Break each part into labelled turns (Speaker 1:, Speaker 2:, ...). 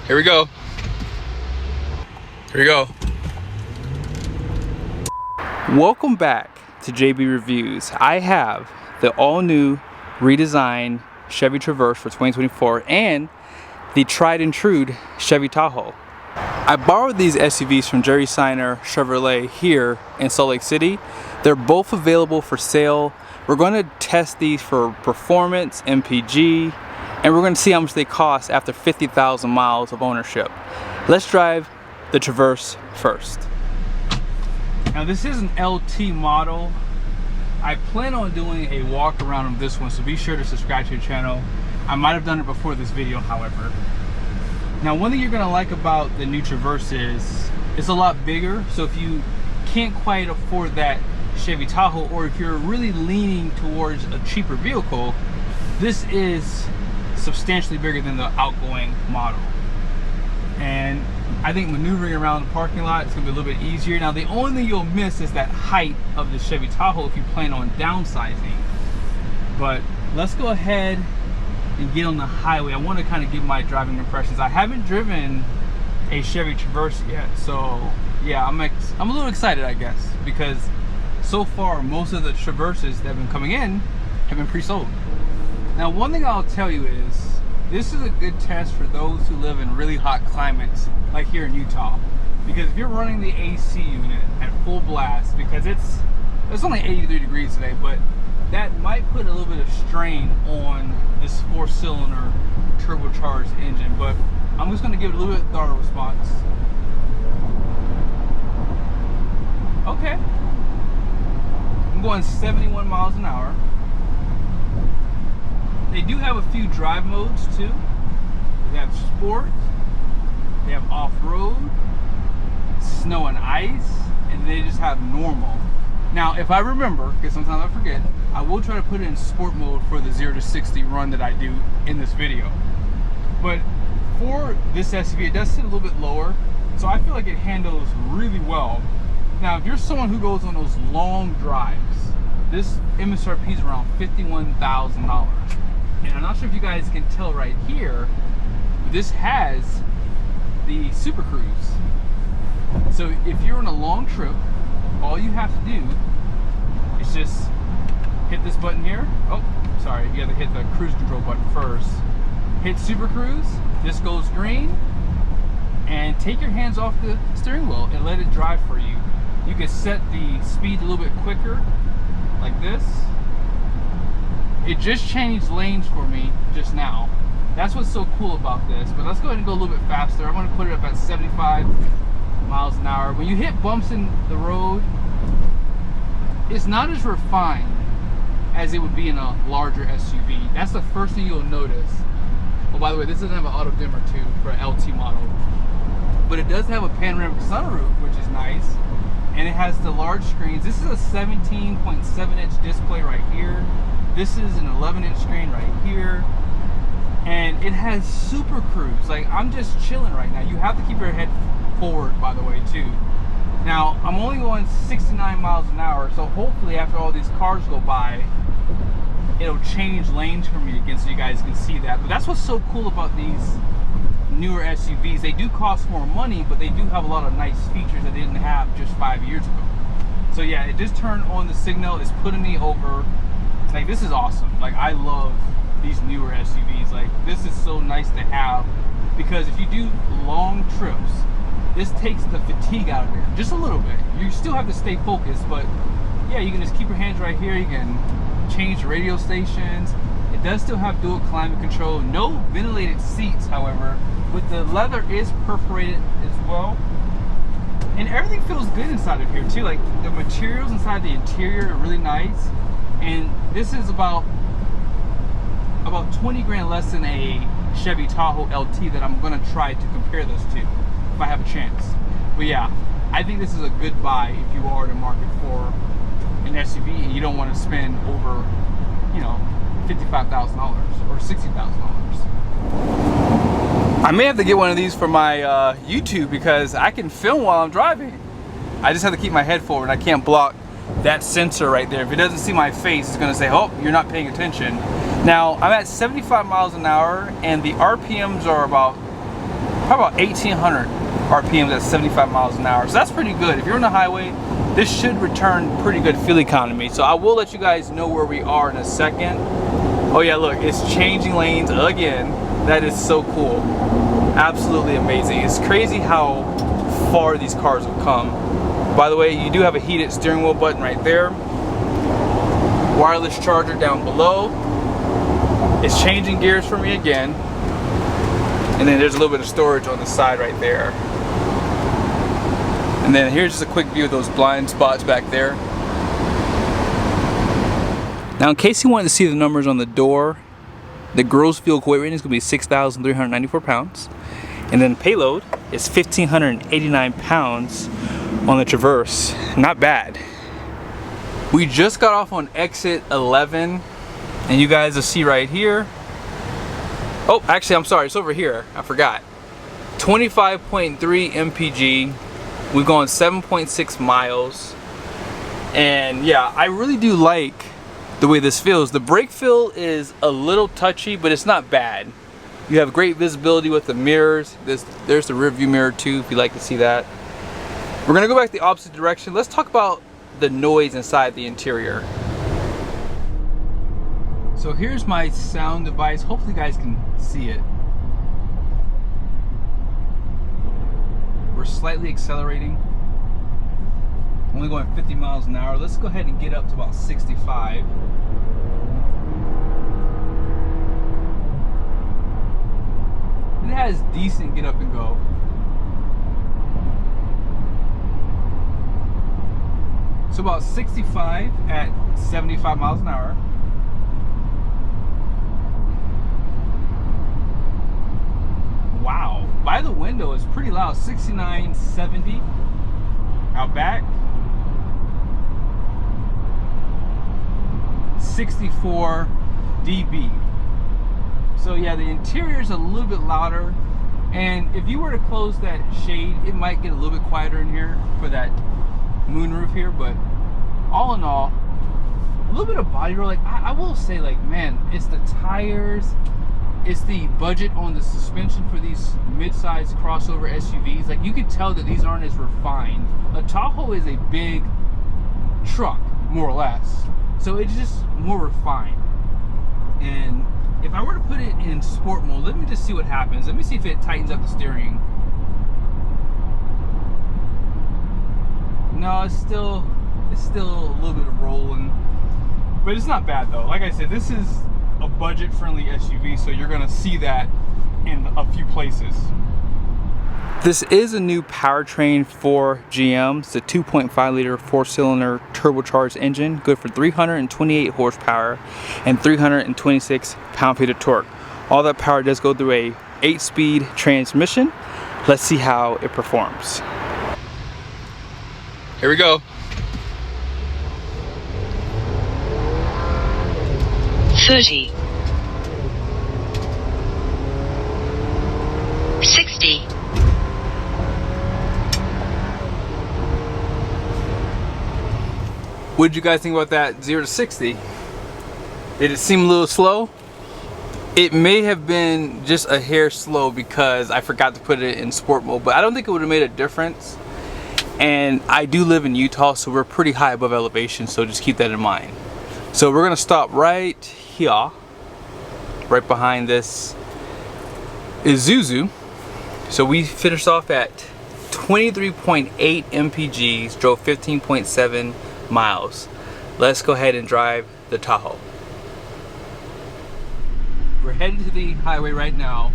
Speaker 1: Here we go. Here we go. Welcome back to JB Reviews. I have the all-new redesigned Chevy Traverse for 2024 and the tried and true Chevy Tahoe. I borrowed these SUVs from Jerry Seiner Chevrolet here in Salt Lake City. They're both available for sale. We're going to test these for performance, MPG, and we're going to see how much they cost after 50,000 miles of ownership. Let's drive the Traverse first. Now this is an LT model. I plan on doing a walk around of this one, so be sure to subscribe to the channel. I might have done it before this video, however. Now one thing you're gonna like about the new Traverse is it's a lot bigger, so if you can't quite afford that Chevy Tahoe, or if you're really leaning towards a cheaper vehicle, this is substantially bigger than the outgoing model. And I think maneuvering around the parking lot is gonna be a little bit easier. Now the only thing you'll miss is that height of the Chevy Tahoe if you plan on downsizing. But let's go ahead and get on the highway. I want to kind of give my driving impressions. I haven't driven a Chevy Traverse yet, so yeah, I'm a little excited, I guess, because so far most of the Traverses that have been coming in have been pre-sold. Now one thing I'll tell you is this is a good test for those who live in really hot climates like here in Utah, because if you're running the AC unit at full blast, because it's only 83 degrees today, but that might put a little bit of strain on this 4-cylinder turbocharged engine. But I'm just going to give it a little bit of throttle response. Okay, I'm going 71 miles an hour. They do have a few drive modes too. They have sport, they have off-road, snow and ice, and they just have normal. Now if I remember, because sometimes I forget, I will try to put it in sport mode for the 0 to 60 run that I do in this video. But for this SUV, it does sit a little bit lower, so I feel like it handles really well. Now if you're someone who goes on those long drives, this MSRP is around $51,000. And I'm not sure if you guys can tell right here, but this has the Super Cruise. So if you're on a long trip, all you have to do is just hit this button here. Oh, sorry, you have to hit the cruise control button first. Hit Super Cruise, this goes green, and take your hands off the steering wheel and let it drive for you. You can set the speed a little bit quicker, like this. It just changed lanes for me just now. That's what's so cool about this. But let's go ahead and go a little bit faster. I'm gonna put it up at 75 miles an hour. When you hit bumps in the road, it's not as refined as it would be in a larger SUV. That's the first thing you'll notice. Oh, by the way, this doesn't have an auto dimmer too for an LT model, but it does have a panoramic sunroof, which is nice, and it has the large screens. This is a 17.7-inch display right here. This is an 11-inch screen right here, and it has Super Cruise. Like, I'm just chilling right now. You have to keep your head forward, by the way, too. Now I'm only going 69 miles an hour, so hopefully after all these cars go by, it'll change lanes for me again so you guys can see that. But that's what's so cool about these newer SUVs. They do cost more money, but they do have a lot of nice features that they didn't have just 5 years ago. So yeah, it just turned on the signal. It's putting me over. Like, this is awesome. Like, I love these newer SUVs. Like, this is so nice to have, because if you do long trips, this takes the fatigue out of it just a little bit. You still have to stay focused, but yeah, you can just keep your hands right here. You can change radio stations. It does still have dual climate control. No ventilated seats, however, but the leather is perforated as well. And everything feels good inside of here too. Like, the materials inside the interior are really nice. And this is about 20 grand less than a Chevy Tahoe LT that I'm gonna try to compare those to if I have a chance. But yeah, I think this is a good buy if you are in the market for an SUV and you don't want to spend over, you know, $55,000 or $60,000. I may have to get one of these for my YouTube, because I can film while I'm driving. I just have to keep my head forward. I can't block that sensor right there. If it doesn't see my face, it's gonna say, oh, you're not paying attention. Now I'm at 75 miles an hour and the RPMs are about probably about 1,800 RPMs at 75 miles an hour. So that's pretty good. If you're on the highway, this should return pretty good fuel economy. So I will let you guys know where we are in a second. Oh yeah, look, it's changing lanes again. That is so cool. Absolutely amazing. It's crazy how far these cars have come. By the way, you do have a heated steering wheel button right there. Wireless charger down below. It's changing gears for me again. And then there's a little bit of storage on the side right there. And then here's just a quick view of those blind spots back there. Now in case you wanted to see the numbers on the door, the gross fuel weight rating is going to be 6,394 pounds. And then payload is 1,589 pounds on the Traverse. Not bad. We just got off on exit 11. And you guys will see right here. Oh, actually, I'm sorry, it's over here. I forgot. 25.3 MPG. We've gone 7.6 miles. And yeah, I really do like the way this feels. The brake feel is a little touchy, but it's not bad. You have great visibility with the mirrors. There's the rear view mirror too, if you'd like to see that. We're gonna go back the opposite direction. Let's talk about the noise inside the interior. So here's my sound device. Hopefully you guys can see it. We're slightly accelerating. Only going 50 miles an hour. Let's go ahead and get up to about 65. It has decent get up and go. So about 65 at 75 miles an hour. Wow, by the window it's pretty loud. 69, 70 out back. 64 dB. So yeah, the interior is a little bit louder, and if you were to close that shade, it might get a little bit quieter in here for that moonroof here. But all in all, a little bit of body roll. Like I will say, like, man, it's the tires, it's the budget on the suspension for these mid-size crossover SUVs. Like, you can tell that these aren't as refined. A Tahoe is a big truck, more or less, so it's just more refined. And if I were to put it in sport mode, let me just see what happens. Let me see if it tightens up the steering. No, it's still a little bit of rolling, but it's not bad though. Like I said, this is a budget-friendly SUV, so you're gonna see that in a few places. This is a new powertrain for GM. It's a 2.5 liter 4-cylinder turbocharged engine, good for 328 horsepower and 326 pound-feet of torque. All that power does go through a 8-speed transmission. Let's see how it performs. Here we go.
Speaker 2: 30, 60,
Speaker 1: 'What did you guys think about that 0 to 60? Did it seem a little slow? It may have been just a hair slow because I forgot to put it in sport mode, but I don't think it would have made a difference. And I do live in Utah, so we're pretty high above elevation, so just keep that in mind. So we're gonna stop right here, right behind this Isuzu. So we finished off at 23.8 MPGs, drove 15.7 miles. Let's go ahead and drive the Tahoe. We're headed to the highway right now.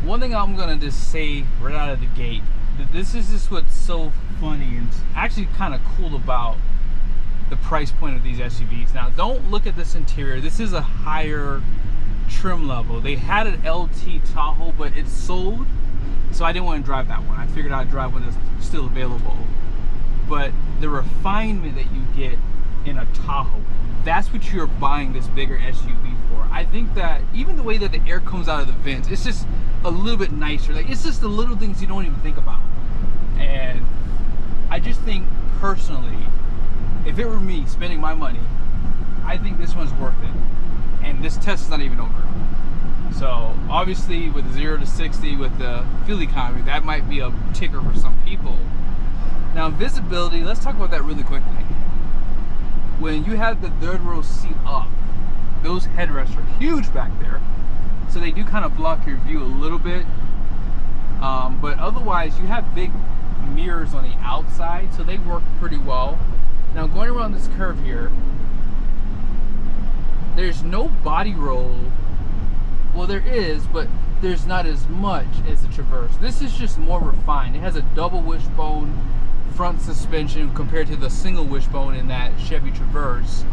Speaker 1: One thing I'm gonna just say right out of the gate, that this is just what's so funny and actually kind of cool about the price point of these SUVs. Now, don't look at this interior. This is a higher trim level. They had an LT Tahoe, but it's sold, so I didn't want to drive that one. I figured I'd drive one that's still available. But the refinement that you get in a Tahoe, that's what you're buying this bigger SUV for. I think that even the way that the air comes out of the vents, it's just a little bit nicer. Like, it's just the little things you don't even think about. And I just think personally, if it were me spending my money, I think this one's worth it. And this test is not even over. So obviously with 0 to 60 with the fuel economy, that might be a ticker for some people. Now visibility, let's talk about that really quickly. When you have the third row seat up, those headrests are huge back there, so they do kind of block your view a little bit. But otherwise, you have big mirrors on the outside, so they work pretty well. Now going around this curve here, there's no body roll. Well, there is, but there's not as much as the Traverse. This is just more refined. It has a double wishbone front suspension compared to the single wishbone in that Chevy Traverse.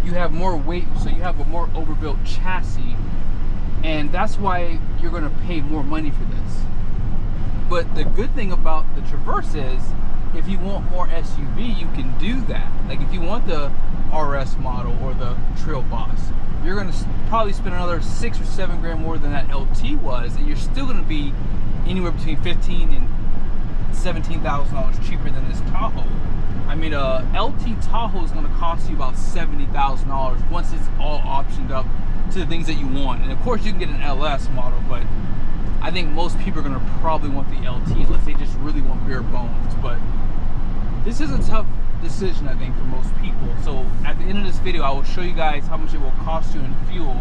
Speaker 1: You have more weight, so you have a more overbuilt chassis, and that's why you're going to pay more money for this. But the good thing about the Traverse is, if you want more SUV, you can do that. Like if you want the RS model or the Trail Boss, you're going to probably spend another 6 or 7 grand more than that LT was, and you're still going to be anywhere between $15,000 and $17,000 cheaper than this Tahoe. I mean, a LT Tahoe is going to cost you about $70,000 once it's all optioned up to the things that you want. And of course, you can get an LS model, but I think most people are going to probably want the LT unless they just really want bare bones. But this is a tough decision, I think, for most people. So at the end of this video, I will show you guys how much it will cost you in fuel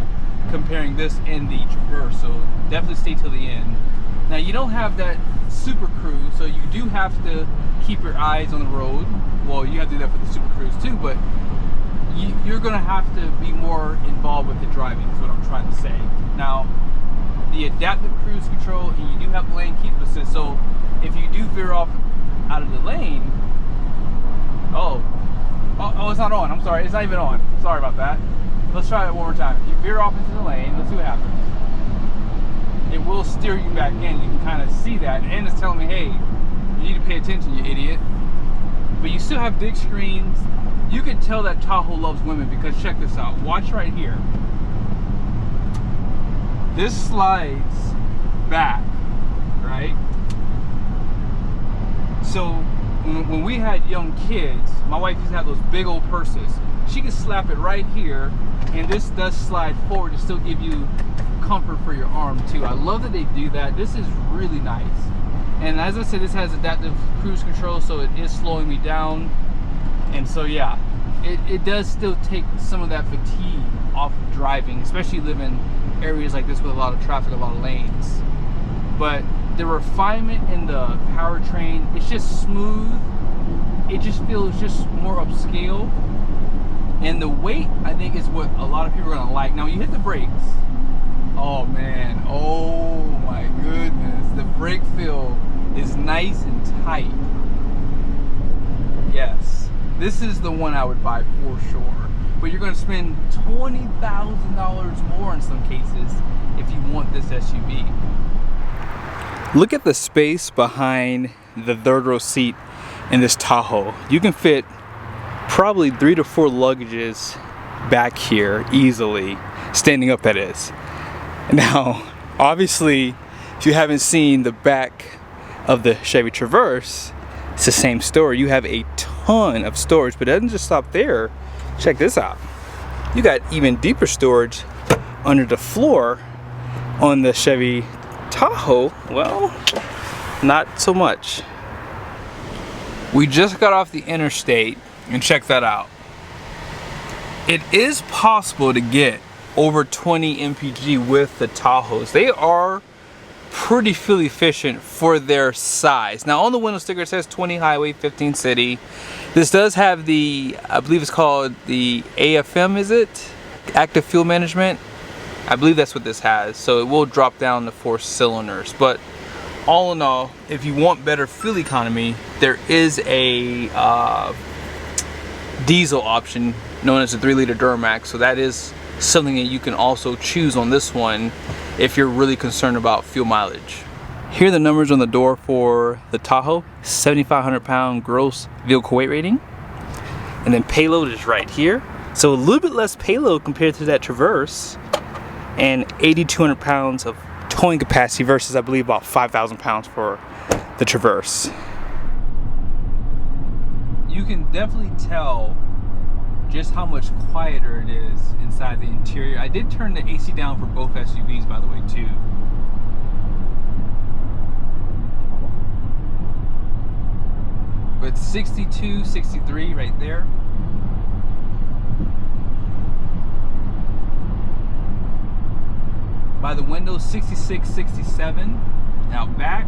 Speaker 1: comparing this and the Traverse. So definitely stay till the end. Now you don't have that Super Cruise, so you do have to keep your eyes on the road. Well, you have to do that for the Super Cruise too, but you're going to have to be more involved with the driving, is what I'm trying to say. Now, the adaptive cruise control, and you do have lane keep assist, so if you do veer off out of the lane, oh, it's not on. I'm sorry, it's not even on. Sorry about that. Let's try it one more time. If you veer off into the lane, let's see what happens. It will steer you back in. You can kind of see that, and it's telling me, hey, you need to pay attention, you idiot. But you still have big screens. You can tell that Tahoe loves women because check this out. Watch right here. This slides back, right? So when we had young kids, my wife used to have those big old purses. She could slap it right here, and this does slide forward to still give you comfort for your arm too. I love that they do that. This is really nice. And as I said, this has adaptive cruise control, so it is slowing me down. And so yeah, it does still take some of that fatigue off of driving, especially living areas like this with a lot of traffic, a lot of lanes. But the refinement in the powertrain, it's just smooth. It just feels just more upscale. And the weight, I think, is what a lot of people are gonna like. Now, you hit the brakes. Oh man, oh my goodness. The brake feel is nice and tight. Yes, this is the one I would buy for sure. But you're gonna spend $20,000 more in some cases if you want this SUV. Look at the space behind the third row seat in this Tahoe. You can fit probably 3 to 4 luggages back here easily, standing up that is. Now, obviously, if you haven't seen the back of the Chevy Traverse, it's the same story. You have a ton of storage, but it doesn't just stop there. Check this out. You got even deeper storage under the floor on the Chevy Tahoe. Well, not so much. We just got off the interstate, and check that out. It is possible to get over 20 MPG with the Tahoes. They are pretty fuel efficient for their size. Now on the window sticker it says 20 highway, 15 city. This does have the, I believe it's called the AFM, is it? Active Fuel Management. I believe that's what this has. So it will drop down to 4 cylinders. But all in all, if you want better fuel economy, there is a diesel option known as the 3-liter Duramax. So that is something that you can also choose on this one if you're really concerned about fuel mileage. Here are the numbers on the door for the Tahoe. 7,500 pound gross vehicle weight rating. And then payload is right here. So a little bit less payload compared to that Traverse. And 8,200 pounds of towing capacity versus I believe about 5,000 pounds for the Traverse. You can definitely tell just how much quieter it is inside the interior. I did turn the AC down for both SUVs, by the way, too. But 62, 63 right there. By the window, 66, 67 out back.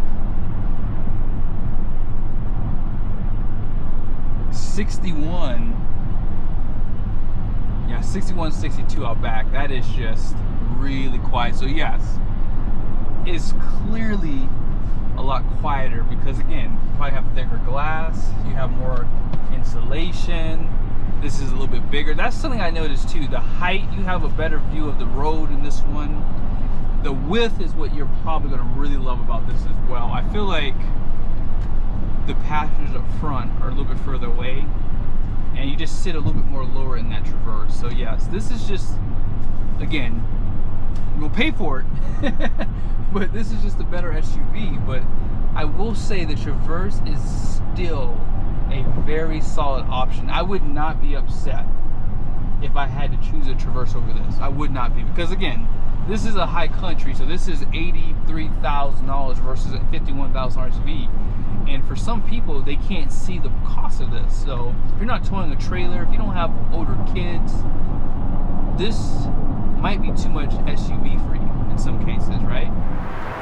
Speaker 1: 61. Yeah, 61, 62 out back. That is just really quiet. So yes, it's clearly a lot quieter because again, you probably have thicker glass, you have more insulation. This is a little bit bigger. That's something I noticed too. The height, you have a better view of the road in this one. The width is what you're probably going to really love about this as well. I feel like the passengers up front are a little bit further away and you just sit a little bit more lower in that Traverse. So yes, this is just, again, you'll pay for it, but this is just a better SUV. But I will say the Traverse is still a very solid option. I would not be upset if I had to choose a Traverse over this. I would not be, because again, this is a high country, so this is $83,000 versus a $51,000 SUV. And for some people, they can't see the cost of this. So if you're not towing a trailer, if you don't have older kids, this might be too much SUV for you in some cases, right?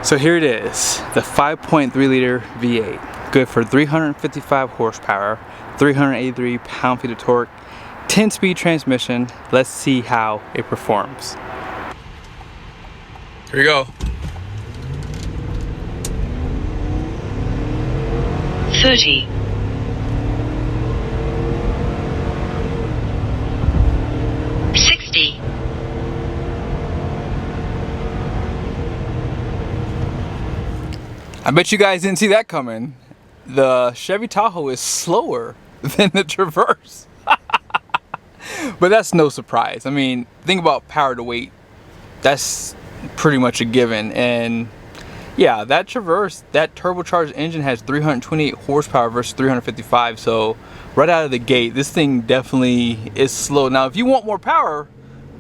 Speaker 1: So here it is, the 5.3 liter V8, good for 355 horsepower, 383 pound-feet of torque, 10-speed transmission. Let's see how it performs. Here we go.
Speaker 2: 30. 60.
Speaker 1: I bet you guys didn't see that coming. The Chevy Tahoe is slower than the Traverse. But that's no surprise. I mean, think about power to weight. That's pretty much a given. And yeah, that Traverse, that turbocharged engine has 328 horsepower versus 355. So right out of the gate, this thing definitely is slow. Now, if you want more power,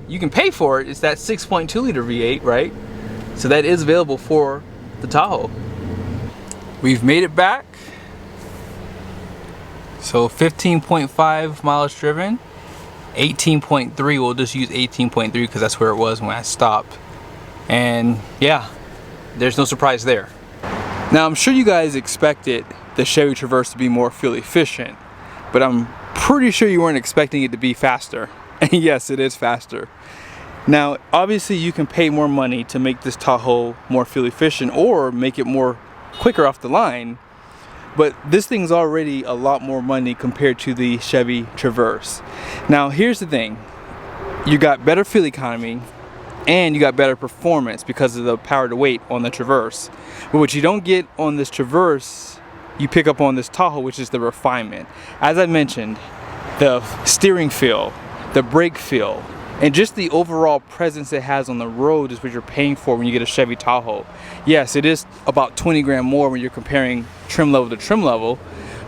Speaker 1: you can pay for it. It's that 6.2 liter V8, right? So that is available for the Tahoe. We've made it back. So 15.5 miles driven. 18.3, we'll just use 18.3 because that's where it was when I stopped. And yeah, there's no surprise there. Now I'm sure you guys expected the Chevy Traverse to be more fuel efficient, but I'm pretty sure you weren't expecting it to be faster. And yes, it is faster. Now obviously you can pay more money to make this Tahoe more fuel efficient or make it more quicker off the line, but this thing's already a lot more money compared to the Chevy Traverse. Now here's the thing, you got better fuel economy and you got better performance because of the power to weight on the Traverse. But what you don't get on this Traverse, you pick up on this Tahoe, which is the refinement. As I mentioned, the steering feel, the brake feel, and just the overall presence it has on the road is what you're paying for when you get a Chevy Tahoe. Yes, it is about 20 grand more when you're comparing trim level to trim level,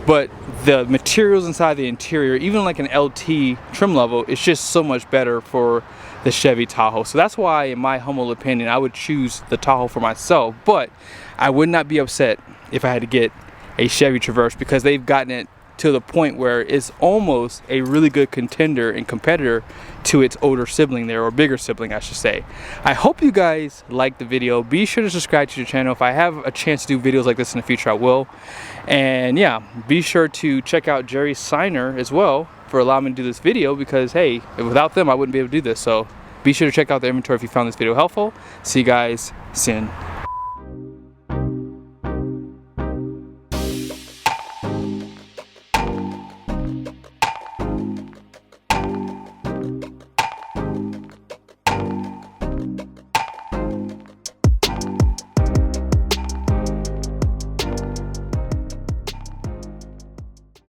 Speaker 1: but the materials inside the interior, even like an LT trim level, it's just so much better for the Chevy Tahoe. So that's why, in my humble opinion, I would choose the Tahoe for myself, but I would not be upset if I had to get a Chevy Traverse because they've gotten it to the point where it's almost a really good contender and competitor to its older sibling there, or bigger sibling I should say. I hope you guys liked the video. Be sure to subscribe to the channel. If I have a chance to do videos like this in the future, I will. And yeah, be sure to check out Jerry's Seiner as well for allowing me to do this video, because hey, without them I wouldn't be able to do this. So be sure to check out the inventory if you found this video helpful. See you guys soon.